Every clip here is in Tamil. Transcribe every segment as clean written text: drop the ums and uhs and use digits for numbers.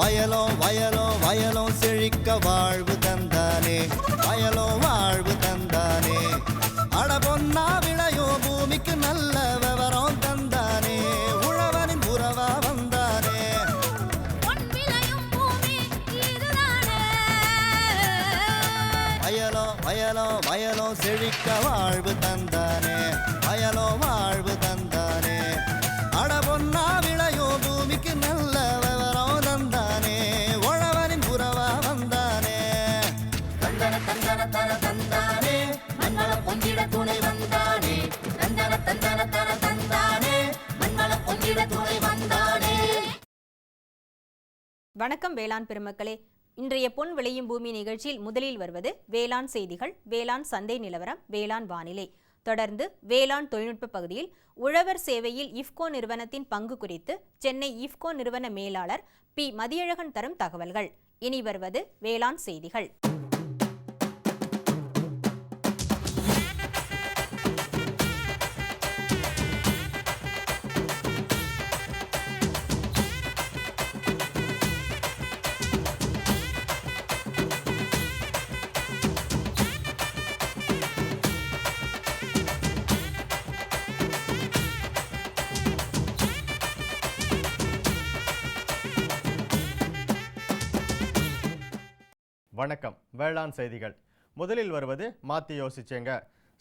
வயலோ வயலோ வயலோ செழிக்க வாழ்வு தந்தானே, வயலோ வாழ்வு தந்தானே. அட பொன்னா விளையோ பூமிக்கு நல்ல விவரம் தந்தானே, உழவனின் உறவா வந்தானே. வயலோ வயலோ வயலோ செழிக்க வாழ்வு தந்தானே, வயலோ வாழ்வு தந்தானே. அட பொன்னா விளையோ பூமிக்கு நல்ல விவரம் தந்தானே, உழவனின் உறவா வந்தானே. தந்தன தந்தன தன தந்தானே, மண்ணளம் பொங்கிட துணை வந்தானே. தந்தன தந்தன தன தந்தானே, மண்ணளம் பொங்கிட துணை வந்தானே. வணக்கம் வேளாண் பெருமக்களே. இன்றைய பொன் விளையும் பூமி நிகழ்ச்சியில் முதலில் வருவது வேளாண் செய்திகள், வேளாண் சந்தை நிலவரம், வேளாண் வானிலை. தொடர்ந்து வேளாண் தொழில்நுட்ப பகுதியில் உழவர் சேவையில் இஃப்கோ நிறுவனத்தின் பங்கு குறித்து சென்னை இஃப்கோ நிறுவன மேலாளர் பி. மதியழகன் தரும் தகவல்கள். இனி வருவது வேளாண் செய்திகள். வணக்கம். வேளாண் செய்திகள். முதலில் வருவது மாத்தி யோசிச்சேங்க.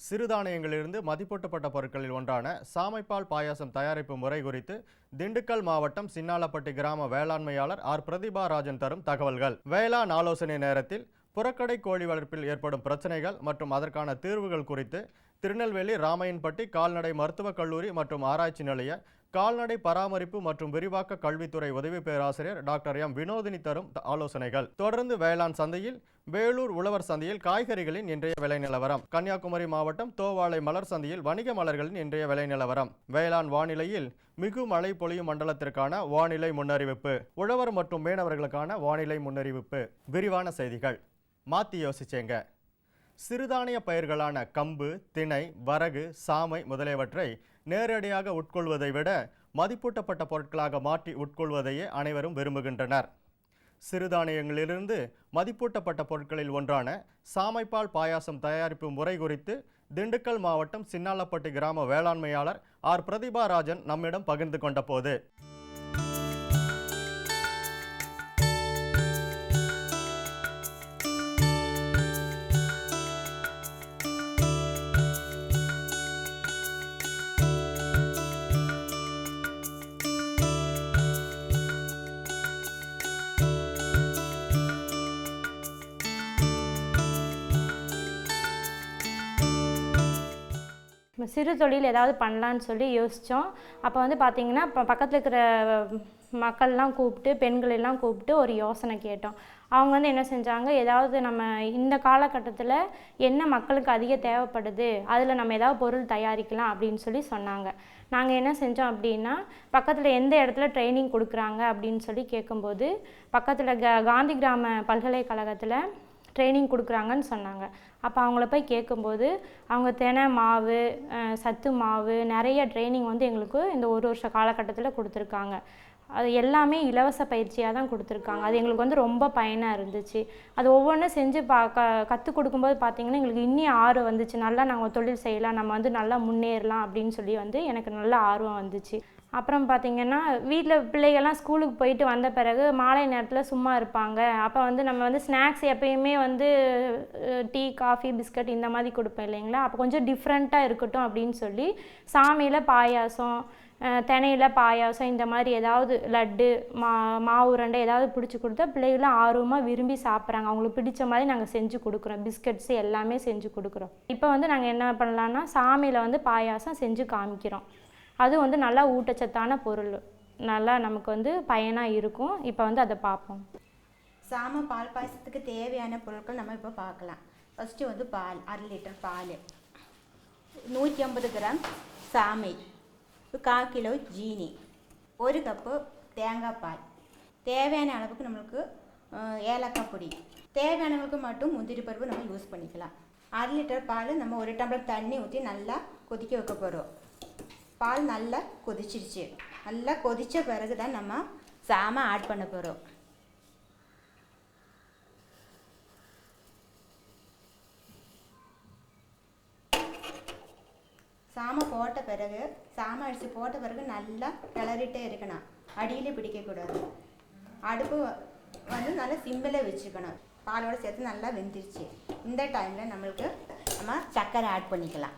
சிறுதானியங்களிலிருந்து மதிப்பூட்டப்பட்ட பொருட்களில் ஒன்றான சாமைப்பால் பாயாசம் தயாரிப்பு முறை குறித்து திண்டுக்கல் மாவட்டம் சின்னாலப்பட்டி கிராம வேளாண்மையாளர் ஆர். பிரதிபா ராஜன் தரும் தகவல்கள். வேளாண் ஆலோசனை நேரத்தில் புறக்கடை கோழி வளர்ப்பில் ஏற்படும் பிரச்சனைகள் மற்றும் அதற்கான தீர்வுகள் குறித்து திருநெல்வேலி ராமையன்பட்டி கால்நடை மருத்துவக் கல்லூரி மற்றும் ஆராய்ச்சி நிலைய கால்நடை பராமரிப்பு மற்றும் விரிவாக்க கல்வித்துறை உதவி பேராசிரியர் டாக்டர் எம். வினோதினி தரும் ஆலோசனைகள். தொடர்ந்து வேளாண் சந்தையில் வேலூர் உழவர் சந்தையில் காய்கறிகளின் இன்றைய விலை நிலவரம். கன்னியாகுமரி மாவட்டம் தோவாளை மலர் சந்தையில் வணிக மலர்களின் இன்றைய விலை நிலவரம். வேளாண் வானிலையில் மிகு மழை பொழியும் மண்டலத்திற்கான வானிலை முன்னறிவிப்பு. உழவர் மற்றும் மீனவர்களுக்கான வானிலை முன்னறிவிப்பு. விரிவான செய்திகள். மாத்தி யோசிச்சேங்க. சிறுதானிய பயிர்களான கம்பு, திணை, வரகு, சாமை முதலியவற்றை நேரடியாக உட்கொள்வதை விட மதிப்பூட்டப்பட்ட பொருட்களாக மாற்றி உட்கொள்வதையே அனைவரும் விரும்புகின்றனர். சிறுதானியங்களிலிருந்து மதிப்பூட்டப்பட்ட பொருட்களில் ஒன்றான சாமைப்பால் பாயாசம் தயாரிப்பு முறை குறித்து திண்டுக்கல் மாவட்டம் சின்னாலப்பட்டி கிராம வேளாண்மையாளர் ஆர். பிரதிபா ராஜன் நம்மிடம் பகிர்ந்து கொண்ட போது, சிறு தொழில் ஏதாவது பண்ணலான்னு சொல்லி யோசித்தோம். அப்போ வந்து பார்த்திங்கன்னா இப்போ பக்கத்தில் இருக்கிற மக்கள்லாம் கூப்பிட்டு, பெண்களெல்லாம் கூப்பிட்டு ஒரு யோசனை கேட்டோம். அவங்க வந்து என்ன செஞ்சாங்க, ஏதாவது நம்ம இந்த காலகட்டத்தில் என்ன மக்களுக்கு அதிக தேவைப்படுது, அதில் நம்ம ஏதாவது பொருள் தயாரிக்கலாம் அப்படின்னு சொல்லி சொன்னாங்க. நாங்கள் என்ன செஞ்சோம் அப்படின்னா, பக்கத்தில் எந்த இடத்துல ட்ரைனிங் கொடுக்குறாங்க அப்படின்னு சொல்லி கேட்கும்போது பக்கத்தில் காந்தி கிராம பல்கலைக்கழகத்தில் ட்ரைனிங் கொடுக்குறாங்கன்னு சொன்னாங்க. அப்போ அவங்கள போய் கேட்கும்போது அவங்க தினை மாவு, சத்து மாவு, நிறைய ட்ரைனிங் வந்து எங்களுக்கு இந்த ஒரு வருஷ காலகட்டத்தில் கொடுத்துருக்காங்க. அது எல்லாமே இலவச பயிற்சியாக தான் கொடுத்துருக்காங்க. அது எங்களுக்கு வந்து ரொம்ப பயனாக இருந்துச்சு. அது ஒவ்வொன்றும் செஞ்சு கற்றுக் கொடுக்கும்போது பார்த்திங்கன்னா எங்களுக்கு இன்னும் ஆர்வம் வந்துச்சு. நல்லா நாங்கள் தொழில் செய்யலாம், நம்ம வந்து நல்லா முன்னேறலாம் அப்படின்னு சொல்லி வந்து எனக்கு நல்ல ஆர்வம் வந்துச்சு. அப்புறம் பார்த்திங்கன்னா வீட்டில் பிள்ளைகள்லாம் ஸ்கூலுக்கு போயிட்டு வந்த பிறகு மாலை நேரத்தில் சும்மா இருப்பாங்க. அப்போ வந்து நம்ம வந்து ஸ்நாக்ஸ் எப்பயுமே வந்து டீ, காஃபி, பிஸ்கட் இந்த மாதிரி கொடுப்போம் இல்லைங்களா. அப்போ கொஞ்சம் டிஃப்ரெண்ட்டாக இருக்கட்டும் அப்படின்னு சொல்லி சாமையில் பாயாசம், தினையில் பாயாசம், இந்த மாதிரி ஏதாவது லட்டு, மாவு உருண்டை ஏதாவது பிடிச்சி கொடுத்தா பிள்ளைகளும் ஆர்வமாக விரும்பி சாப்பிட்றாங்க. அவங்களுக்கு பிடிச்ச மாதிரி நாங்கள் செஞ்சு கொடுக்குறோம். பிஸ்கட்ஸு எல்லாமே செஞ்சு கொடுக்குறோம். இப்போ வந்து நாங்கள் என்ன பண்ணலான்னா சாமையில் வந்து பாயாசம் செஞ்சு காமிக்கிறோம். அது வந்து நல்லா ஊட்டச்சத்தான பொருள், நல்லா நமக்கு வந்து பயனாக இருக்கும். இப்போ வந்து அதை பார்ப்போம். சாமை பால் பாயசத்துக்கு தேவையான பொருட்கள் நம்ம இப்போ பார்க்கலாம். ஃபஸ்ட்டு வந்து பால், 1/2 லிட்டர் பால், 150 கிராம் சாமை, 1/4 கிலோ ஜீனி, 1 கப்பு தேங்காய் பால், தேவையான அளவுக்கு நம்மளுக்கு ஏலக்காய் பொடி, தேவையானவங்களுக்கு மட்டும் முந்திரி பருப்பு நம்ம யூஸ் பண்ணிக்கலாம். 1/2 லிட்டர் பால் நம்ம 1 டம்ளர் தண்ணி ஊற்றி நல்லா கொதிக்க வைக்க போகிறோம். பால் நல்லா கொதிச்சிருச்சு. நல்லா கொதித்த பிறகு தான் நம்ம சாமை ஆட் பண்ண போகிறோம். சாமை போட்ட பிறகு சாமை அரிசி போட்ட பிறகு நல்லா கிளறிட்டே இருக்கணும், அடியில் பிடிக்கக்கூடாது. அடுப்பு வந்து நல்லா சிம்பிளை வச்சுக்கணும். பாலோடு சேர்த்து நல்லா வெந்துருச்சு. இந்த டைமில் நம்மளுக்கு நம்ம சர்க்கரை ஆட் பண்ணிக்கலாம்.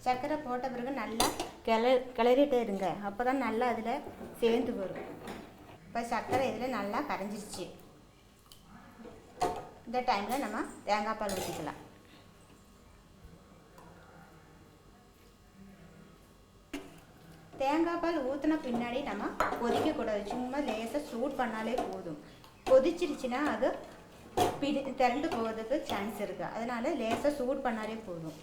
சர்க்கரை போட்ட பிறகு நல்லா கிளறிட்டே இருங்க, அப்போ தான் நல்லா அதில் சேர்ந்து வரும். இப்போ சர்க்கரை இதில் நல்லா கரைஞ்சிருச்சு. இந்த டைமில் நம்ம தேங்காய் பால் ஊற்றிக்கலாம். தேங்காய் பால் ஊற்றின பின்னாடி நம்ம கொதிக்கக்கூடாது, சும்மா லேசாக சூட் பண்ணாலே போதும். கொதிச்சிருச்சுன்னா அது திரண்டு போகிறதுக்கு சான்ஸ் இருக்குது, அதனால் லேசாக சூட் பண்ணாலே போதும்.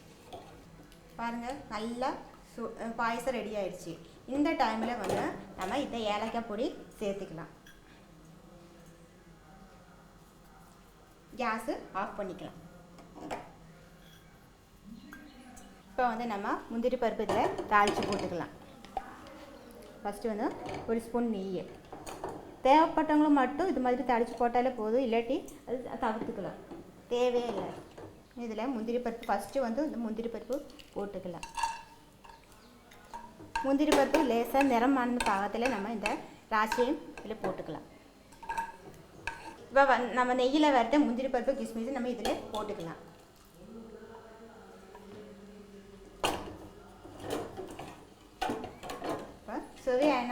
பாருங்கள், நல்லா பாயசம் ரெடி ஆயிடுச்சு. இந்த டைமில் வந்து நம்ம இந்த ஏலக்காய் பொடி சேர்த்துக்கலாம். கேஸு ஆஃப் பண்ணிக்கலாம். இப்போ வந்து நம்ம முந்திரி பருப்பு இதில் தாளித்து போட்டுக்கலாம். ஃபஸ்ட்டு வந்து ஒரு ஸ்பூன் நெய், தேவைப்பட்டவங்களும் மட்டும் இது மாதிரி தாளித்து போட்டாலே போதும், இல்லாட்டி அது தவிர்த்துக்கலாம், தேவையே இல்லை. இதில் முந்திரி பருப்பு ஃபஸ்ட்டு வந்து இந்த முந்திரி பருப்பு போட்டுக்கலாம். முந்திரி பருப்பு லேசாக நிறமான பாகத்தில் நம்ம இந்த திராட்சையும் இதில் போட்டுக்கலாம். இப்போ நம்ம நெய்யில் வறுத்த முந்திரி பருப்பு கிஸ்மிஸ் நம்ம இதில் போட்டுக்கலாம். இப்போ சுவையான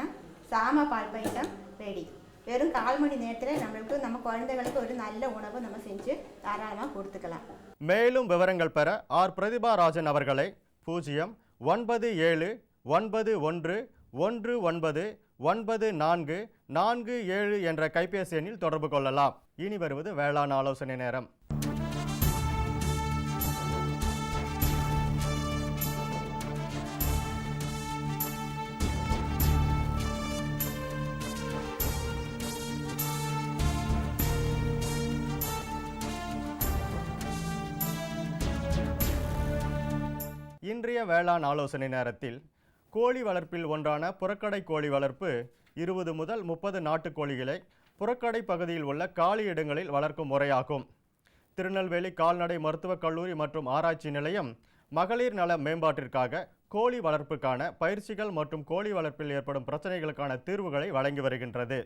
சாமை பால் பாயசம் ரெடி. வெறும் 1/4 மணி நேரத்தில் நம்மளுக்கு நம்ம குழந்தைகளுக்கு ஒரு நல்ல உணவு நம்ம செஞ்சு தாராளமாக கொடுத்துக்கலாம். மேலும் விவரங்கள் பெற ஆர் பிரதிபா ராஜன் அவர்களை 09171199447 என்ற கைபேசி எண்ணில் தொடர்பு கொள்ளலாம். இனி வருவது வேளாண் ஆலோசனை நேரம். இன்றைய வேளாண் ஆலோசனை நேரத்தில் கோழி வளர்ப்பில் ஒன்றான புறக்கடை கோழி வளர்ப்பு 20 முதல் 30 நாட்டுக்கோழிகளை புறக்கடை பகுதியில் உள்ள காலி இடங்களில் வளர்க்கும் முறையாகும். திருநெல்வேலி கால்நடை மருத்துவக் கல்லூரி மற்றும் ஆராய்ச்சி நிலையம் மகளிர் நல மேம்பாட்டிற்காக கோழி வளர்ப்புக்கான பயிற்சிகள் மற்றும் கோழி வளர்ப்பில் ஏற்படும் பிரச்சனைகளுக்கான தீர்வுகளை வழங்கி வருகின்றது.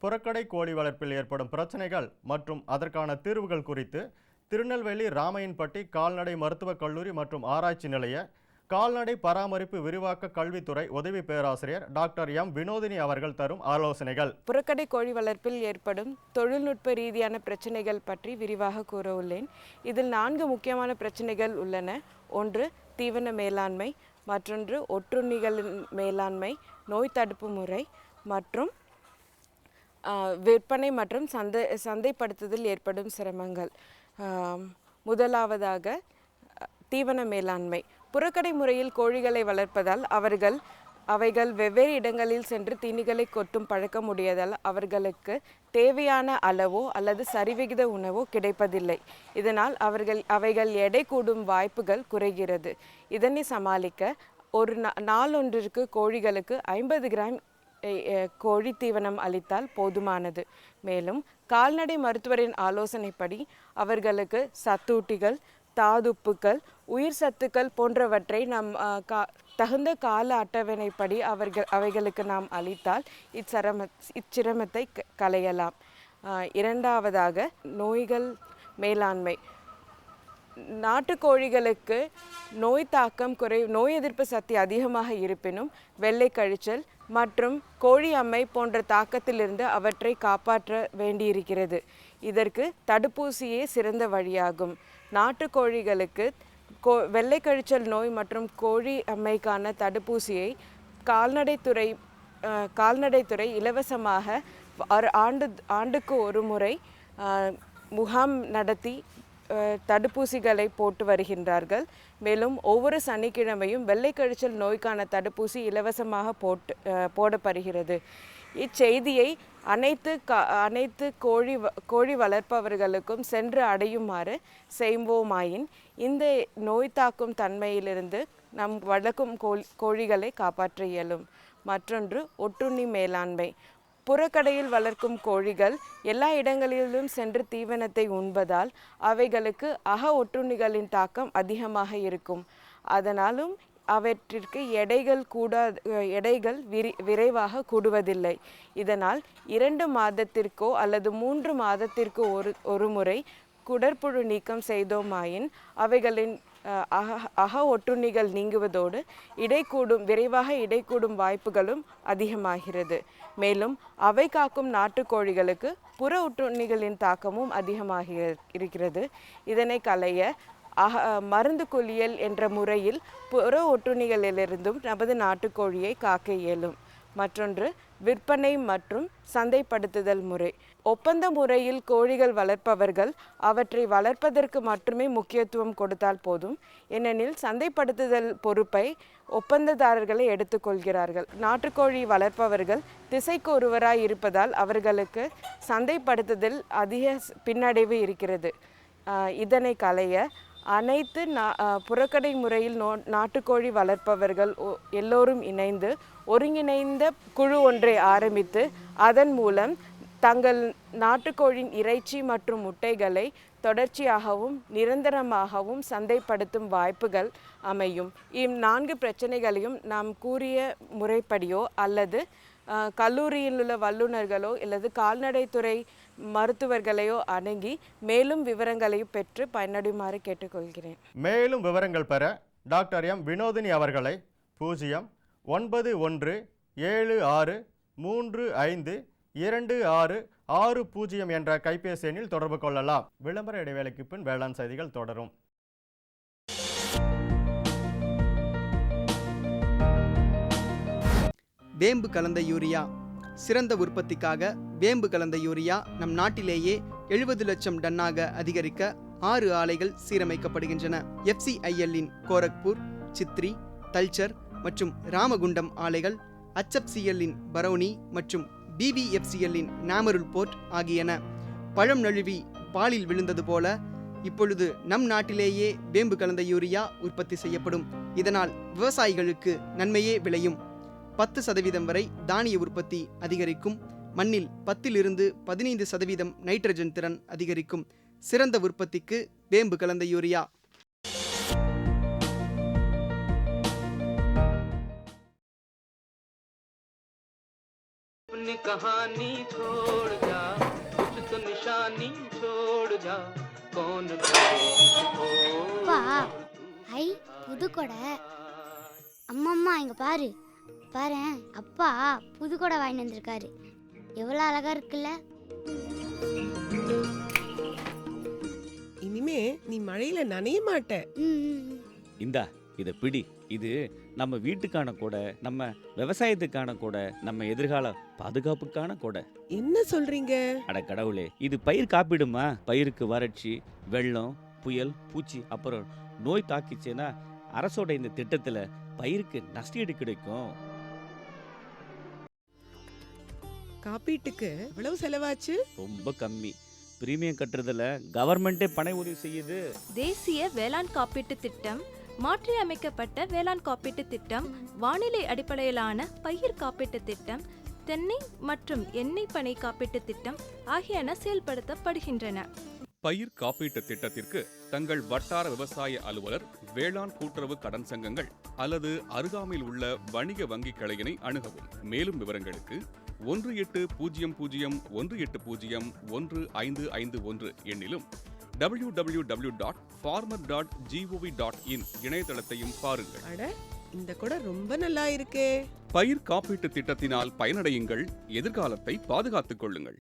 புறக்கடை கோழி வளர்ப்பில் ஏற்படும் பிரச்சனைகள் மற்றும் அதற்கான தீர்வுகள் குறித்து திருநெல்வேலி ராமையன்பட்டி கால்நடை மருத்துவக் கல்லூரி மற்றும் ஆராய்ச்சி நிலைய கால்நடை பராமரிப்பு விரிவாக்க கல்வித்துறை உதவி பேராசிரியர் டாக்டர் எம் வினோதினி அவர்கள் தரும் ஆலோசனைகள். புறக்கடை கோழி வளர்ப்பில் ஏற்படும் தொழில்நுட்ப ரீதியான பிரச்சனைகள் பற்றி விரிவாக கூற உள்ளேன். இதில் 4 முக்கியமான பிரச்சனைகள் உள்ளன. ஒன்று தீவன மேலாண்மை, மற்றொன்று ஒட்டுண்ணிகளின் மேலாண்மை, நோய் தடுப்பு முறை மற்றும் விற்பனை மற்றும் சந்தைப்படுத்துதல் ஏற்படும் சிரமங்கள். முதலாவதாக தீவன மேலாண்மை. புறக்கடை முறையில் கோழிகளை வளர்ப்பதால் அவைகள் வெவ்வேறு இடங்களில் சென்று தீனிகளை கொட்டும் பழக்கம் உடையதால் அவர்களுக்கு தேவையான அளவோ அல்லது சரிவிகித உணவோ கிடைப்பதில்லை. இதனால் அவைகள் எடை கூடும் வாய்ப்புகள் குறைகிறது. இதனை சமாளிக்க ஒரு நாளொன்றிற்கு கோழிகளுக்கு 50 கிராம் கோழி தீவனம் அளித்தால் போதுமானது. மேலும் கால்நடை மருத்துவரின் ஆலோசனைப்படி அவர்களுக்கு சத்தூட்டிகள், தாதுப்புக்கள், உயிர் சத்துக்கள் போன்றவற்றை தகுந்த கால அட்டவணைப்படி அவைகளுக்கு நாம் அளித்தால் இச்சிரமத்தை களையலாம். இரண்டாவதாக நோய்கள் மேலாண்மை. நாட்டுக்கோழிகளுக்கு நோய் தாக்கம் நோய் எதிர்ப்பு சக்தி அதிகமாக இருப்பினும் வெள்ளை கழிச்சல் மற்றும் கோழி அம்மை போன்ற தாக்கத்திலிருந்து அவற்றை காப்பாற்ற வேண்டியிருக்கிறது. இதற்கு தடுப்பூசியே சிறந்த வழியாகும். நாட்டுக்கோழிகளுக்கு வெள்ளை கழிச்சல் நோய் மற்றும் கோழி அம்மைக்கான தடுப்பூசியை கால்நடைத்துறை இலவசமாக ஆண்டுக்கு ஒரு முறை முகாம் நடத்தி தடுப்பூசிகளை போட்டு வருகின்றார்கள். மேலும் ஒவ்வொரு சனிக்கிழமையும் வெள்ளை கழிச்சல் நோய்க்கான தடுப்பூசி இலவசமாக போடப்படுகிறது. இச்செய்தியை அனைத்து கோழி வளர்ப்பவர்களுக்கும் சென்று அடையுமாறு செய்வோமாயின் இந்த நோய் தாக்கும் தன்மையிலிருந்து நம் வளர்க்கும் கோழிகளை காப்பாற்ற இயலும். மற்றொன்று ஒட்டுண்ணி மேலாண்மை. புறக்கடையில் வளர்க்கும் கோழிகள் எல்லா இடங்களிலும் சென்று தீவனத்தை உண்பதால் அவைகளுக்கு அக ஒட்டுண்ணிகளின் தாக்கம் அதிகமாக இருக்கும். அதனாலும் அவற்றிற்கு எடைகள் விரைவாக கூடுவதில்லை. இதனால் 2 மாதத்திற்கோ அல்லது 3 மாதத்திற்கோ ஒரு முறை குடற்புழு நீக்கம் செய்தோமாயின் அவைகளின் அக ஒட்டுண்ணிகள் நீங்குவதோடு விரைவாக இடைக்கூடும் வாய்ப்புகளும் அதிகமாகிறது. மேலும் அவை காக்கும் நாட்டுக்கோழிகளுக்கு புற ஒட்டுண்ணிகளின் தாக்கமும் அதிகமாக இருக்கிறது. இதனை களைய மருந்து குளியல் என்ற முறையில் புற ஒட்டுண்ணிகளிலிருந்தும் நமது நாட்டுக்கோழியை காக்க இயலும். மற்றொன்று விற்பனை மற்றும் சந்தைப்படுத்துதல் முறை. ஒப்பந்த முறையில் கோழிகள் வளர்ப்பவர்கள் அவற்றை வளர்ப்பதற்கு மட்டுமே முக்கியத்துவம் கொடுத்தால் போதும். ஏனெனில் சந்தைப்படுத்துதல் பொறுப்பை ஒப்பந்ததாரர்களை எடுத்துக்கொள்கிறார்கள். நாட்டுக்கோழி வளர்ப்பவர்கள் திசைக்கு ஒருவராய் இருப்பதால் அவர்களுக்கு சந்தைப்படுத்துதல் அதிக பின்னடைவு இருக்கிறது. இதனை களைய அனைத்து புறக்கடை முறையில் நாட்டுக்கோழி வளர்ப்பவர்கள் எல்லோரும் இணைந்து ஒருங்கிணைந்த குழு ஒன்றை ஆரம்பித்து அதன் மூலம் தங்கள் நாட்டுக்கோழியின் இறைச்சி மற்றும் முட்டைகளை தொடர்ச்சியாகவும் நிரந்தரமாகவும் சந்தைப்படுத்தும் வாய்ப்புகள் அமையும். 4 பிரச்சனைகளையும் நாம் கூறிய முறைப்படியோ அல்லது கல்லூரியில் உள்ள வல்லுநர்களோ அல்லது கால்நடைத்துறை மருத்துவர்களையோ அணுகி மேலும் விவரங்களையும் பெற்று பயனடையுமாறு கேட்டுக்கொள்கிறேன். மேலும் விவரங்கள் பெற டாக்டர் எம் வினோதினி அவர்களை 09176352660 என்ற கைபேசி எண்ணில் தொடர்பு கொள்ளலாம். விளம்பர இடைவேளைக்கு பின் வேளாண் செய்திகள் தொடரும். வேம்பு கலந்த யூரியா. சிறந்த உற்பத்திக்காக வேம்பு கலந்த யூரியா நம் நாட்டிலேயே 70 லட்சம் டன்னாக அதிகரிக்க 6 ஆலைகள் சீரமைக்கப்படுகின்றன. FCIL-இன் கோரக்பூர், சித்ரி, தல்ச்சர் மற்றும் ராமகுண்டம் ஆலைகள், HFCL-இன் பரௌனி மற்றும் BVFCL-இன் நாமருல் போர்ட் ஆகியன. பழம் நழுவி பாலில் விழுந்தது போல இப்பொழுது நம் நாட்டிலேயே வேம்பு கலந்த யூரியா உற்பத்தி செய்யப்படும். இதனால் விவசாயிகளுக்கு நன்மையே விளையும். 10% வரை தானிய உற்பத்தி அதிகரிக்கும். மண்ணில் 10 to 15% நைட்ரஜன் திறன் அதிகரிக்கும். சிறந்த உற்பத்திக்கு வேம்பு கலந்த யூரியா. कहानी छोड़ जा कुछ तो निशानी छोड़ जा कौन அப்பா ஐ புதுக்கொடை. அம்மா இங்க பாரு பாரேன், அப்பா புதுக்கொடை வாங்கி வந்திருக்காரு. எவ்வளவு அழகா இருக்குல்ல. இனிமே நீ மழையில நனைய மாட்ட. இந்தா இத பிடி. இது நம்ம வீட்டுக்கான கொடை, நம்ம விவசாயத்துக்கான கொடை, நம்ம எதிர்கால பாதுகாப்புக்கான கொடை. என்ன சொல்றீங்க? அட கடவுளே, இது பயிர் காப்பீடுமா? பயிருக்கு வறட்சி, வெள்ளம், புயல், பூச்சி அப்புறம் நோய் தாக்கிச்சுன்னா அரசோட இந்த திட்டத்துல பயிருக்கு நஷ்டஈடு கிடைக்கும். காப்பீட்டுக்கு எவ்வளவு செலவாச்சு? ரொம்ப கம்மி. பிரீமியம் கட்டுறதுல கவர்மெண்டே பண உதவி செய்யுது. தேசிய வேளாண் காப்பீட்டு திட்டம், மாற்றி அமைக்கப்பட்ட வேளாண் காப்பீட்டு திட்டம், வானிலை அடிப்படையிலான பயிர் காப்பீட்டு திட்டம், தென்னை மற்றும் எண்ணெய் பனை காப்பீட்டு திட்டம் ஆகியன செயல்படுத்தப்படுகின்றன. பயிர் காப்பீட்டு திட்டத்திற்கு தங்கள் வட்டார விவசாய அலுவலர், வேளாண் கூட்டுறவு கடன் சங்கங்கள் அல்லது அருகாமையில் உள்ள வணிக வங்கி கிளையினை அணுகவும். மேலும் விவரங்களுக்கு 1801801551 எண்ணிலும் www.farmer.gov.in இணையதளத்தையும் பாருங்கள். அட, இந்த கூட ரொம்ப நல்லா இருக்கே. பயிர் காப்பீட்டு திட்டத்தினால் பயனடையுங்கள், எதிர்காலத்தை பாதுகாத்துக் கொள்ளுங்கள்.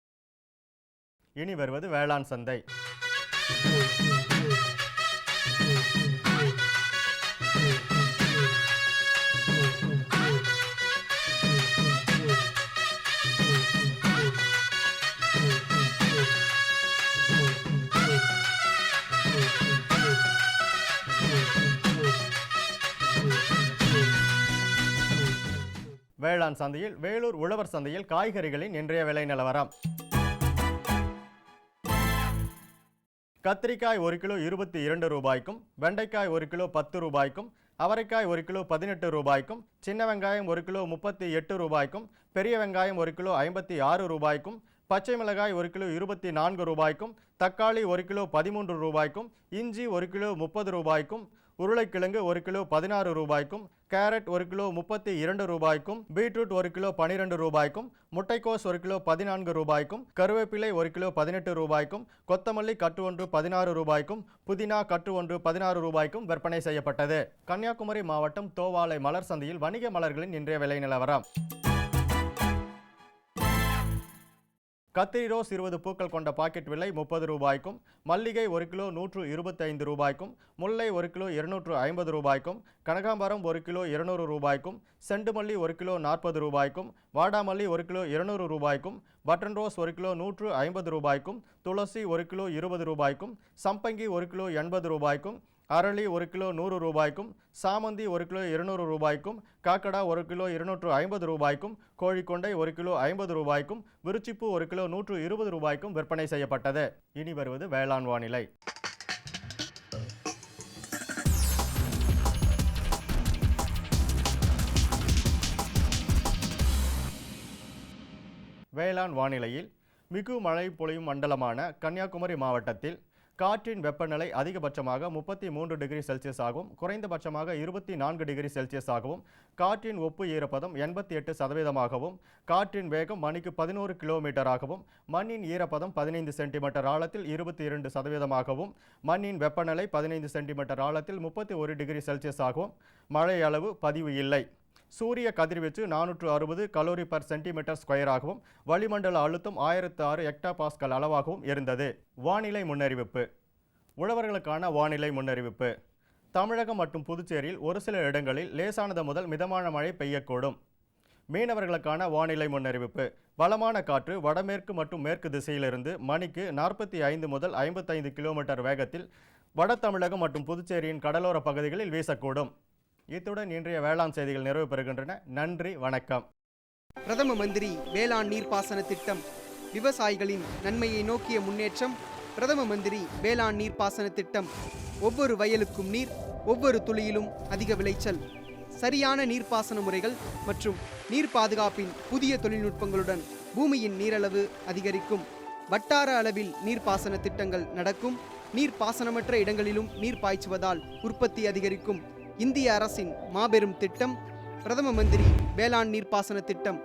இனி வருவது வேளாண் சந்தை. வேளாண் சந்தையில் வேலூர் உழவர் சந்தையில் காய்கறிகளின் இன்றைய விலை நிலவரம். கத்திரிக்காய் 1 கிலோ 22 ரூபாய்க்கும், வெண்டைக்காய் 1 கிலோ 10 ரூபாய்க்கும், அவரைக்காய் 1 கிலோ 18 ரூபாய்க்கும், சின்ன வெங்காயம் 1 கிலோ 38 ரூபாய்க்கும், பெரிய வெங்காயம் 1 கிலோ 56 ரூபாய்க்கும், பச்சை மிளகாய் 1 கிலோ 24 ரூபாய்க்கும், தக்காளி 1 கிலோ 13 ரூபாய்க்கும், இஞ்சி 1 கிலோ 30 ரூபாய்க்கும், உருளைக்கிழங்கு 1 கிலோ 16 ரூபாய்க்கும், கேரட் 1 கிலோ 32 ரூபாய்க்கும், பீட்ரூட் 1 கிலோ 12 ரூபாய்க்கும், முட்டைக்கோஸ் 1 கிலோ 14 ரூபாய்க்கும், கருவேப்பிலை 1 கிலோ 18 ரூபாய்க்கும், கொத்தமல்லி கட்டு ஒன்று 16 ரூபாய்க்கும், புதினா கட்டு ஒன்று 16 ரூபாய்க்கும் விற்பனை செய்யப்பட்டது. கன்னியாகுமரி மாவட்டம் தோவாளை மலர் சந்தையில் வணிக மலர்களின் இன்றைய விலை நிலவரம். கத்திரி ரோஸ் 20 பூக்கள் கொண்ட பாக்கெட் விலை 30 ரூபாய்க்கும், மல்லிகை 1 கிலோ 125 ரூபாய்க்கும், முல்லை 1 கிலோ 250 ரூபாய்க்கும், கனகாம்பரம் 1 கிலோ 200 ரூபாய்க்கும், செண்டுமல்லி 1 கிலோ 40 ரூபாய்க்கும், வாடாமல்லி 1 கிலோ 200 ரூபாய்க்கும், பட்டன் ரோஸ் 1 கிலோ 150 ரூபாய்க்கும், துளசி 1 கிலோ 20 ரூபாய்க்கும், சம்பங்கி 1 கிலோ 80 ரூபாய்க்கும், அரளி 1 கிலோ 100 ரூபாய்க்கும், சாமந்தி 1 கிலோ 200 ரூபாய்க்கும், காக்கடா 1 கிலோ 250 ரூபாய்க்கும், கோழிக்கொண்டை 1 கிலோ 50 ரூபாய்க்கும், விருச்சிப்பூ 1 கிலோ 120 ரூபாய்க்கும் விற்பனை செய்யப்பட்டது. இனி வருவது வேளாண் வானிலை. வேளாண் வானிலையில் மிகு மழை பொழியும் மண்டலமான கன்னியாகுமரி மாவட்டத்தில் காற்றின் வெப்பநிலை அதிகபட்சமாக 33 டிகிரி செல்சியஸ் ஆகவும் குறைந்தபட்சமாக 24 டிகிரி செல்சியஸ் ஆகவும், காற்றின் ஒப்பு ஈரப்பதம் 88%ஆகவும், காற்றின் வேகம் மணிக்கு 11 கிலோமீட்டராகவும், மண்ணின் ஈரப்பதம் 15 சென்டிமீட்டர் ஆழத்தில் 22%ஆகவும், மண்ணின் வெப்பநிலை 15 சென்டிமீட்டர் ஆழத்தில் 31 டிகிரி செல்சியஸ் ஆகவும், மழை அளவு பதிவு இல்லை. சூரிய கதிர்வீச்சு 460 கலோரி பர் சென்டிமீட்டர் ஸ்கொயராகவும், வளிமண்டல அழுத்தம் 1006 ஹெக்டா பாஸ்கல் அளவாகவும் இருந்தது. வானிலை முன்னறிவிப்பு. உழவர்களுக்கான வானிலை முன்னறிவிப்பு. தமிழகம் மற்றும் புதுச்சேரியில் ஒரு சில இடங்களில் லேசானது முதல் மிதமான மழை பெய்யக்கூடும். மீனவர்களுக்கான வானிலை முன்னறிவிப்பு. பலமான காற்று வடமேற்கு மற்றும் மேற்கு திசையிலிருந்து மணிக்கு 45 முதல் 55 கிலோமீட்டர் வேகத்தில் வட தமிழகம் மற்றும் புதுச்சேரியின் கடலோர பகுதிகளில் வீசக்கூடும். இத்துடன் இன்றைய வேளாண் செய்திகள் நிறைவு பெறுகின்றன. நன்றி, வணக்கம். பிரதம மந்திரி வேளாண் நீர்ப்பாசன திட்டம், விவசாயிகளின் நன்மையை நோக்கிய முன்னேற்றம். பிரதம மந்திரி வேளாண் நீர்ப்பாசன திட்டம். ஒவ்வொரு வயலுக்கும் நீர், ஒவ்வொரு துளியிலும் அதிக விளைச்சல். சரியான நீர்ப்பாசன முறைகள் மற்றும் நீர் பாதுகாப்பின் புதிய தொழில்நுட்பங்களுடன் பூமியின் நீரளவு அதிகரிக்கும். வட்டார அளவில் நீர்ப்பாசன திட்டங்கள் நடக்கும். நீர்ப்பாசனமற்ற இடங்களிலும் நீர் பாய்ச்சுவதால் உற்பத்தி அதிகரிக்கும். இந்திய அரசின் மாபெரும் திட்டம் பிரதம மந்திரி வேளாண் நீர்ப்பாசன திட்டம்.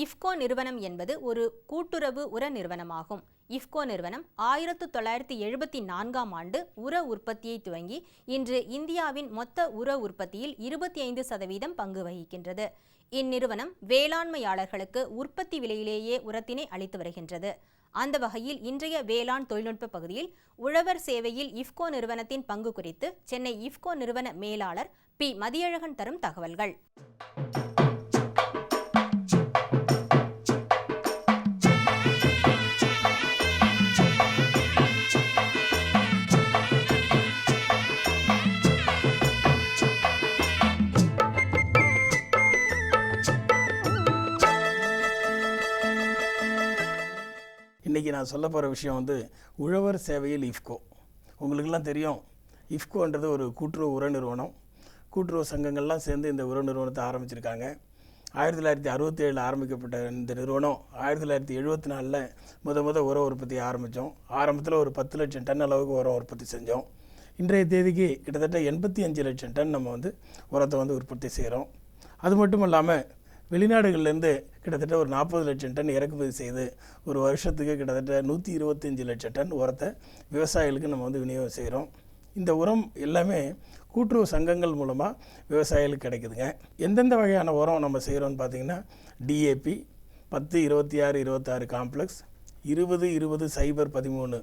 இஃப்கோ நிறுவனம் என்பது ஒரு கூட்டுறவு உர நிறுவனமாகும். இஃப்கோ நிறுவனம் 1974ஆம் ஆண்டு உர உற்பத்தியை துவங்கி இன்று இந்தியாவின் மொத்த உர உற்பத்தியில் 25% பங்கு வகிக்கின்றது. இந்நிறுவனம் வேளாண்மையாளர்களுக்கு உற்பத்தி விலையிலேயே உரத்தினை அளித்து வருகின்றது. அந்த வகையில் இன்றைய வேளாண் தொழில்நுட்ப பகுதியில் உழவர் சேவையில் இஃப்கோ நிறுவனத்தின் பங்கு குறித்து சென்னை இஃப்கோ நிறுவன மேலாளர் பி. மதியழகன் தரும் தகவல்கள். இன்றைக்கி நான் சொல்ல போகிற விஷயம் வந்து உழவர் சேவையில் இஃப்கோ. உங்களுக்கெல்லாம் தெரியும், இஃப்கோன்றது ஒரு கூட்டுறவு உர நிறுவனம். கூட்டுறவு சங்கங்கள்லாம் சேர்ந்து இந்த உர நிறுவனத்தை ஆரம்பிச்சிருக்காங்க. 1967 ஆரம்பிக்கப்பட்ட இந்த நிறுவனம் 1974 முத உர உற்பத்தி ஆரம்பித்தோம். ஆரம்பத்தில் ஒரு 10 லட்சம் டன் அளவுக்கு உரம் உற்பத்தி செஞ்சோம். இன்றைய தேதிக்கு கிட்டத்தட்ட 85 லட்சம் டன் நம்ம வந்து உரத்தை வந்து உற்பத்தி செய்கிறோம். அது மட்டும் இல்லாமல் வெளிநாடுகள்லேருந்து கிட்டத்தட்ட ஒரு 40 லட்சம் டன் இறக்குமதி செய்து ஒரு வருஷத்துக்கு கிட்டத்தட்ட 125 லட்சம் டன் உரத்தை விவசாயிகளுக்கு நம்ம வந்து விநியோகம் செய்கிறோம். இந்த உரம் எல்லாமே கூட்டுறவு சங்கங்கள் மூலமாக விவசாயிகளுக்கு கிடைக்குதுங்க. எந்தெந்த வகையான உரம் நம்ம செய்கிறோன்னு பார்த்தீங்கன்னா டிஏபி 10, 26, 26 காம்ப்ளெக்ஸ், 20, 20, 0, 13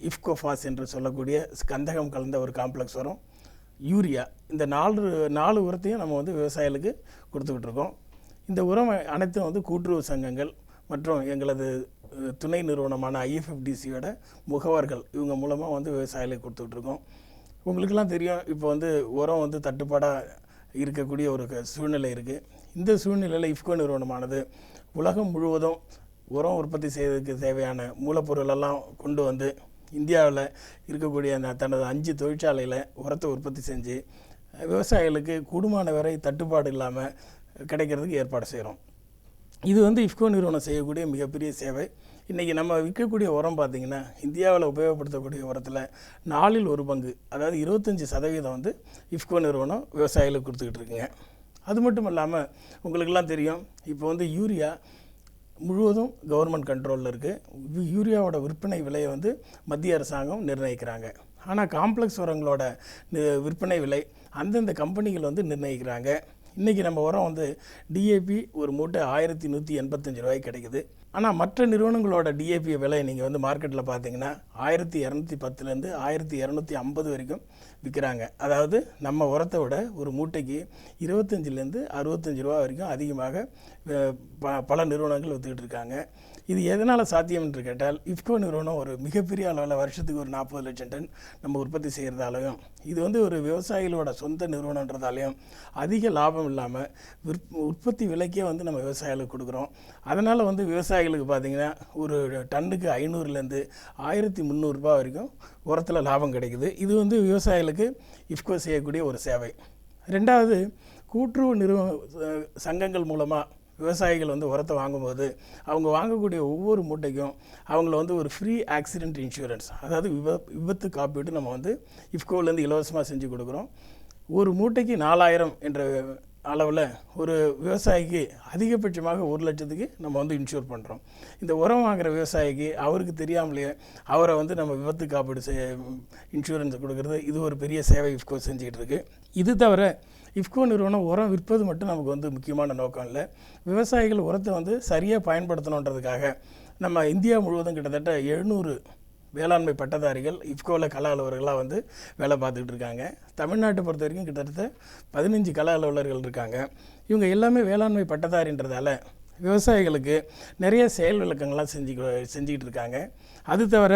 இஃப்கோஃபாஸ் என்று சொல்லக்கூடிய கந்தகம் கலந்த ஒரு காம்ப்ளெக்ஸ் உரம், யூரியா, இந்த 4 உரத்தையும் நம்ம வந்து விவசாயிகளுக்கு கொடுத்துக்கிட்டு இருக்கோம். இந்த உரம் அனைத்தும் வந்து கூட்டுறவு சங்கங்கள் மற்றும் எங்களது துணை நிறுவனமான IFFDCயோட முகவர்கள் இவங்க மூலமாக வந்து விவசாயிகளுக்கு கொடுத்துக்கிட்டு இருக்கோம். உங்களுக்கெல்லாம் தெரியும், இப்போ வந்து உரம் வந்து தட்டுப்பாடாக இருக்கக்கூடிய ஒரு சூழ்நிலை இருக்குது. இந்த சூழ்நிலையில் இஃப்கோ நிறுவனமானது உலகம் முழுவதும் உரம் உற்பத்தி செய்வதற்கு தேவையான மூலப்பொருளெல்லாம் கொண்டு வந்து இந்தியாவில் இருக்கக்கூடிய தனது 5 தொழிற்சாலையில் உரத்தை உற்பத்தி செஞ்சு விவசாயிகளுக்கு கூடுமான வரை தட்டுப்பாடு இல்லாமல் கிடைக்கிறதுக்கு ஏற்பாடு செய்கிறோம். இது வந்து இஃப்கோ நிறுவனம் செய்யக்கூடிய மிகப்பெரிய சேவை. இன்றைக்கி நம்ம விற்கக்கூடிய உரம் பார்த்திங்கன்னா இந்தியாவில் உபயோகப்படுத்தக்கூடிய உரத்தில் 4 1 பங்கு, அதாவது 25% வந்து இஃப்கோ நிறுவனம் விவசாயிகளுக்கு கொடுத்துக்கிட்டு இருக்குங்க. அது மட்டும் இல்லாமல் உங்களுக்கெல்லாம் தெரியும், இப்போ வந்து யூரியா முழுவதும் கவர்மெண்ட் கண்ட்ரோலில் இருக்குது. யூரியாவோட விற்பனை விலையை வந்து மத்திய அரசாங்கம் நிர்ணயிக்கிறாங்க. ஆனால் காம்ப்ளெக்ஸ் உரங்களோட விற்பனை விலை அந்தந்த கம்பெனிகள் வந்து நிர்ணயிக்கிறாங்க. இன்றைக்கி நம்ம உரம் வந்து டிஏபி ஒரு மூட்டை 1185 ரூபாய்க்கு கிடைக்குது. ஆனால் மற்ற நிறுவனங்களோட டிஏபி விலை நீங்கள் வந்து மார்க்கெட்டில் பார்த்தீங்கன்னா 1210லேருந்து 1250 வரைக்கும் விற்கிறாங்க. அதாவது நம்ம உரத்தை விட ஒரு மூட்டைக்கு 25லேருந்து 65 ரூபா வரைக்கும் அதிகமாக பல நிறுவனங்கள் விற்றுக்கிட்டு இருக்காங்க. இது எதனால் சாத்தியம் என்று கேட்டால், இஃப்கோ நிறுவனம் ஒரு மிகப்பெரிய அளவில் வருஷத்துக்கு ஒரு 40 லட்சம் டன் நம்ம உற்பத்தி செய்கிறதாலையும், இது வந்து ஒரு விவசாயிகளோட சொந்த நிறுவனன்றதாலையும் அதிக லாபம் இல்லாமல் உற்பத்தி விலைக்கே வந்து நம்ம விவசாயிகளுக்கு கொடுக்குறோம். அதனால் வந்து விவசாயிகளுக்கு பார்த்திங்கன்னா ஒரு டன்னுக்கு 500லேருந்து 1300 ரூபா வரைக்கும் உரத்தில் லாபம் கிடைக்குது. இது வந்து விவசாயிகளுக்கு இஃப்கோ செய்யக்கூடிய ஒரு சேவை. ரெண்டாவது, கூட்டுறவு சங்கங்கள் மூலமாக விவசாயிகள் வந்து உரத்தை வாங்கும்போது அவங்க வாங்கக்கூடிய ஒவ்வொரு மூட்டைக்கும் அவங்கள வந்து ஒரு ஃப்ரீ ஆக்சிடென்ட் இன்சூரன்ஸ், அதாவது விபத்து காப்பீடு நம்ம வந்து இஃப்கோவிலேருந்து இலவசமாக செஞ்சு கொடுக்குறோம். ஒரு மூட்டைக்கு 4000 என்ற அளவில் ஒரு விவசாயிக்கு அதிகபட்சமாக 1 லட்சத்துக்கு நம்ம வந்து இன்சூர் பண்ணுறோம். இந்த உரம் வாங்குகிற விவசாயிக்கு அவருக்கு தெரியாமலேயே அவரை வந்து நம்ம விபத்து காப்பீடு இன்சூரன்ஸ் கொடுக்குறது, இது ஒரு பெரிய சேவை இஃப்கோ செஞ்சுக்கிட்டு இருக்குது. இது தவிர இஃப்கோ நிறுவனம் உரம் விற்பது மட்டும் நமக்கு வந்து முக்கியமான நோக்கம் இல்லை. விவசாயிகள் உரத்தை வந்து சரியாக பயன்படுத்தணுன்றதுக்காக நம்ம இந்தியா முழுவதும் கிட்டத்தட்ட 700 வேளாண்மை பட்டதாரிகள் இஃப்கோவில் கள அலுவலர்களாக வந்து வேலை பார்த்துக்கிட்டு இருக்காங்க. தமிழ்நாட்டை பொறுத்த வரைக்கும் கிட்டத்தட்ட 15 கள அலுவலர்கள் இருக்காங்க. இவங்க எல்லாமே வேளாண்மை பட்டதாரின்றதால விவசாயிகளுக்கு நிறைய செயல் விளக்கங்கள்லாம் செஞ்சுக்கிட்டு இருக்காங்க. அது தவிர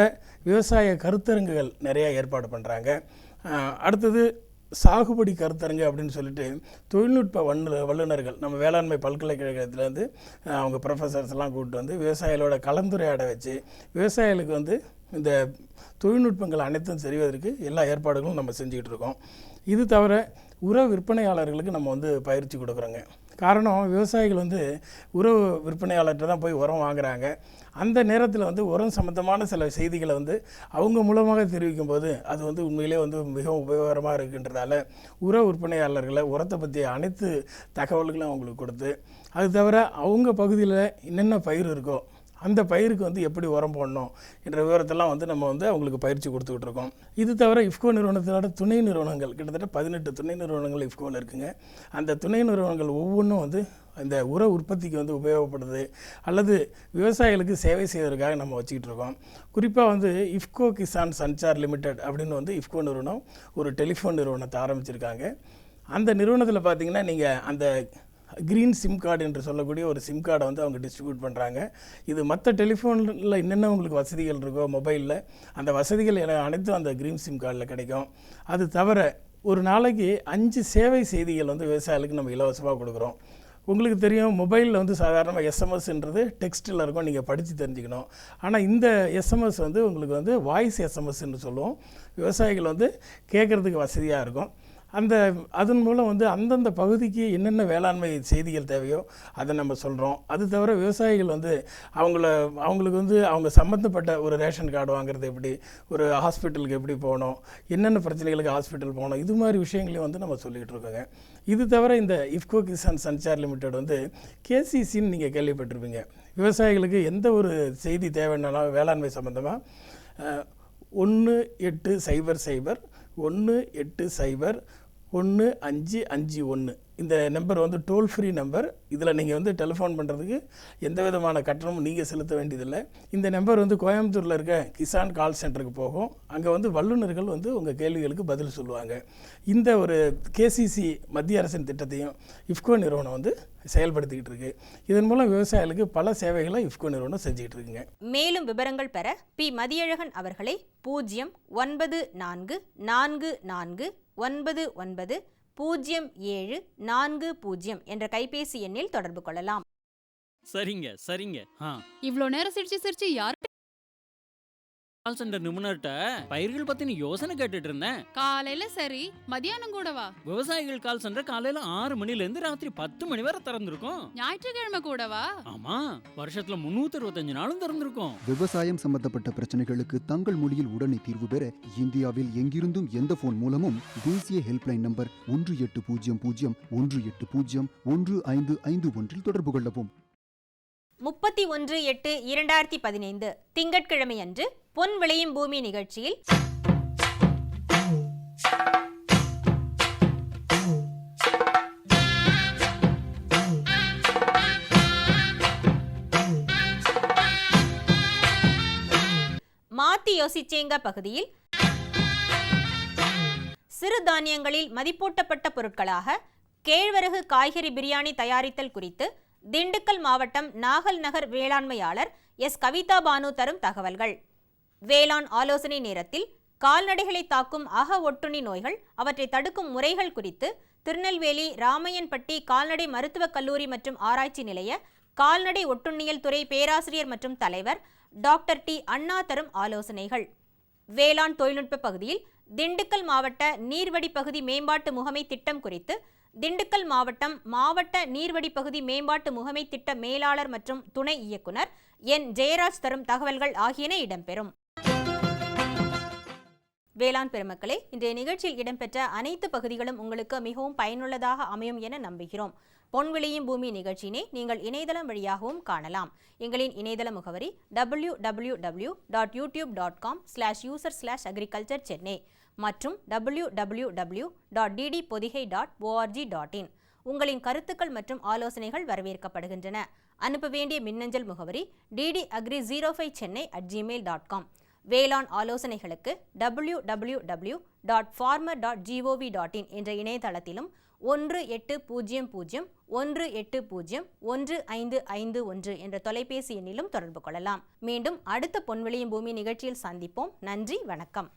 விவசாய கருத்தரங்குகள் நிறையா ஏற்பாடு பண்ணுறாங்க. அடுத்தது சாகுபடி கருத்தரங்கு அப்படின்னு சொல்லிட்டு தொழில்நுட்ப வல்லுநர்கள் நம்ம வேளாண்மை பல்கலைக்கழகத்திலேருந்து அவங்க ப்ரொஃபஸர்ஸ் எல்லாம் கூப்பிட்டு வந்து விவசாயிகளோட கலந்துரையாட வச்சு விவசாயிகளுக்கு வந்து இந்த தொழில்நுட்பங்கள் அனைத்தும் தெரிவதற்கு எல்லா ஏற்பாடுகளும் நம்ம செஞ்சுக்கிட்டு இருக்கோம். இது தவிர உர விற்பனையாளர்களுக்கு நம்ம வந்து பயிற்சி கொடுக்குறோங்க. காரணம், விவசாயிகள் வந்து உர விற்பனையாளர்கிட்ட தான் போய் உரம் வாங்குகிறாங்க. அந்த நேரத்தில் வந்து உரம் சம்மந்தமான சில செய்திகளை வந்து அவங்க மூலமாக தெரிவிக்கும் போது அது வந்து உண்மையிலே வந்து மிகவும் உபயோகரமாக இருக்குன்றதால உர விற்பனையாளர்களை உரத்தை பற்றிய அனைத்து தகவல்களும் அவங்களுக்கு கொடுத்து, அது தவிர அவங்க பகுதியில் என்னென்ன பயிர் இருக்கோ அந்த பயிருக்கு வந்து எப்படி உரம் போடணும் என்ற விவரத்தெல்லாம் வந்து நம்ம வந்து அவங்களுக்கு பயிற்சி கொடுத்துக்கிட்டு இருக்கோம். இது தவிர இஃப்கோ நிறுவனத்தோட துணை நிறுவனங்கள் கிட்டத்தட்ட 18 துணை நிறுவனங்கள் இஃப்கோவில் இருக்குங்க. அந்த துணை நிறுவனங்கள் ஒவ்வொன்றும் வந்து இந்த உர உற்பத்திக்கு வந்து உபயோகப்படுது அல்லது விவசாயிகளுக்கு சேவை செய்வதற்காக நம்ம வச்சுக்கிட்டு இருக்கோம். குறிப்பாக வந்து இஃப்கோ கிசான் சஞ்சார் லிமிடெட் அப்படின்னு வந்து இஃப்கோ நிறுவனம் ஒரு டெலிஃபோன் நிறுவனத்தை ஆரம்பிச்சிருக்காங்க. அந்த நிறுவனத்தில் பார்த்திங்கன்னா நீங்கள் அந்த க்ரீன் சிம் கார்டு என்று சொல்லக்கூடிய ஒரு சிம் கார்டை வந்து அவங்க டிஸ்ட்ரிபியூட் பண்ணுறாங்க. இது மற்ற டெலிஃபோனில் என்னென்ன உங்களுக்கு வசதிகள் இருக்கோ மொபைலில் அந்த வசதிகள் அனைத்தும் அந்த க்ரீன் சிம் கார்டில் கிடைக்கும். அது தவிர ஒரு நாளைக்கு 5 சேவை செய்திகள் வந்து விவசாயிகளுக்கு நம்ம இலவசமாக கொடுக்குறோம். உங்களுக்கு தெரியும், மொபைலில் வந்து சாதாரணமாக எஸ்எம்எஸ்ன்றது டெக்ஸ்ட்டில் இருக்கும், நீங்கள் படித்து தெரிஞ்சுக்கணும். ஆனால் இந்த எஸ்எம்எஸ் வந்து உங்களுக்கு வந்து வாய்ஸ் எஸ்எம்எஸ்ன்னு சொல்லுவோம். விவசாயிகள் வந்து கேட்குறதுக்கு வசதியாக இருக்கும். அதன் மூலம் வந்து அந்தந்த பகுதிக்கு என்னென்ன வேளாண்மை செய்திகள் தேவையோ அதை நம்ம சொல்கிறோம். அது தவிர விவசாயிகள் வந்து அவங்களுக்கு வந்து அவங்க சம்மந்தப்பட்ட ஒரு ரேஷன் கார்டு வாங்குறது எப்படி, ஒரு ஹாஸ்பிட்டலுக்கு எப்படி போகணும், என்னென்ன பிரச்சனைகளுக்கு ஹாஸ்பிட்டல் போகணும், இது மாதிரி விஷயங்களையும் வந்து நம்ம சொல்லிகிட்டு இருக்கோங்க. இது தவிர இந்த இஃப்கோ கிசான் சஞ்சார் லிமிடெட் வந்து கேசிசின்னு நீங்கள் கேள்விப்பட்டிருப்பீங்க. விவசாயிகளுக்கு எந்த ஒரு செய்தி தேவைன்னாலும் வேளாண்மை சம்மந்தமாக 1-800-1-800-1551 இந்த நம்பர் வந்து டோல் ஃப்ரீ நம்பர். இதில் நீங்கள் வந்து டெலிஃபோன் பண்ணுறதுக்கு எந்த விதமான கட்டணமும் நீங்கள் செலுத்த வேண்டியதில்லை. இந்த நம்பர் வந்து கோயம்புத்தூரில் இருக்க கிசான் கால் சென்டருக்கு போகும். அங்கே வந்து வல்லுநர்கள் வந்து உங்கள் கேள்விகளுக்கு பதில் சொல்லுவாங்க. இந்த ஒரு கேசிசி மத்திய அரசின் திட்டத்தையும் இஃப்கோ நிறுவனம் வந்து செயல்படுத்திக்கிட்டு இருக்கு. இதன் மூலம் விவசாயிகளுக்கு பல சேவைகளை இஃப்கோ நிறுவனம் செஞ்சுக்கிட்டு இருக்குங்க. மேலும் விவரங்கள் பெற பி. மதியழகன் அவர்களை 09444990740 என்ற கைபேசி எண்ணில் தொடர்பு கொள்ளலாம். சரிங்க. இவ்ளோ நேரம் சிரிச்சு யார் கால் சென்டர் நிபுணர்கிட்ட பயிர்கள் பத்தி யோசனை கேட்டுட்டு இருந்தேன். காலையில சரி, மதியானம் கூடவா? விவசாயிகள் கால் சென்டர் காலையில 6 மணில இருந்து ராத்திரி 10 மணி வரை திறந்திருக்கும். ஞாயிற்றுக்கிழமை கூடவா? ஆமா, வருஷத்துல 365 நாளும் திறந்திருக்கும். விவசாயம் சம்பந்தப்பட்ட பிரச்சனைகளுக்கு தங்கள் மொழியில் உடனே தீர்வு பெற இந்தியாவில் எங்கிருந்தும் எந்த போன் மூலமும் தேசிய ஹெல்ப்லைன் நம்பர் 1800-180-1551 தொடர்பு கொள்ளவும். 31/8/2015 திங்கட்கிழமை அன்று பொன் விளையும் பூமி நிகழ்ச்சியில் மாத்தி யோசிச்சேங்க பகுதியில் சிறுதானியங்களில் மதிப்பூட்டப்பட்ட பொருட்களாக கேழ்வரகு காய்கறி பிரியாணி தயாரித்தல் குறித்து திண்டுக்கல் மாவட்டம் நாகல் நகர் வேளாண்மையாளர் எஸ். கவிதா பானு தரும் தகவல்கள். வேளாண் ஆலோசனை நேரத்தில் கால்நடைகளை தாக்கும் அக ஒட்டுண்ணி நோய்கள், அவற்றை தடுக்கும் முறைகள் குறித்து திருநெல்வேலி ராமையன்பட்டி கால்நடை மருத்துவக் கல்லூரி மற்றும் ஆராய்ச்சி நிலைய கால்நடை ஒட்டுண்ணியல் துறை பேராசிரியர் மற்றும் தலைவர் டாக்டர் டி. அண்ணா தரும் ஆலோசனைகள். வேளாண் தொழில்நுட்ப பகுதியில் திண்டுக்கல் மாவட்ட நீர்வடி பகுதி மேம்பாட்டு முகமை திட்டம் குறித்து திண்டுக்கல் மாவட்ட நீர்வடி பகுதி மேம்பாட்டு முகமை திட்ட மேலாளர் மற்றும் துணை இயக்குனர் என். ஜெயராஜ் தரும் தகவல்கள் ஆகியன இடம்பெறும். வேளாண் பெருமக்களே, இன்றைய நிகழ்ச்சியில் இடம்பெற்ற அனைத்து பகுதிகளும் உங்களுக்கு மிகவும் பயனுள்ளதாக அமையும் என நம்புகிறோம். பொன்விளையும் பூமி நிகழ்ச்சியினை நீங்கள் இணையதளம் வழியாகவும் காணலாம். எங்களின் இணையதள முகவரி www.youtube.com/user/agriculture மற்றும் www.ddpodigai.org.in. உங்களின் கருத்துக்கள் மற்றும் ஆலோசனைகள் வரவேற்கப்படுகின்றன. அனுப்ப வேண்டிய மின்னஞ்சல் முகவரி ddagri05chennai@gmail.com. வேளாண் ஆலோசனைகளுக்கு www.farmer.gov.in என்ற இணையதளத்திலும் 1800-180-1551 என்ற தொலைபேசி எண்ணிலும் தொடர்பு கொள்ளலாம். மீண்டும் அடுத்த பொன்விளையும் பூமி நிகழ்ச்சியில் சந்திப்போம். நன்றி, வணக்கம்.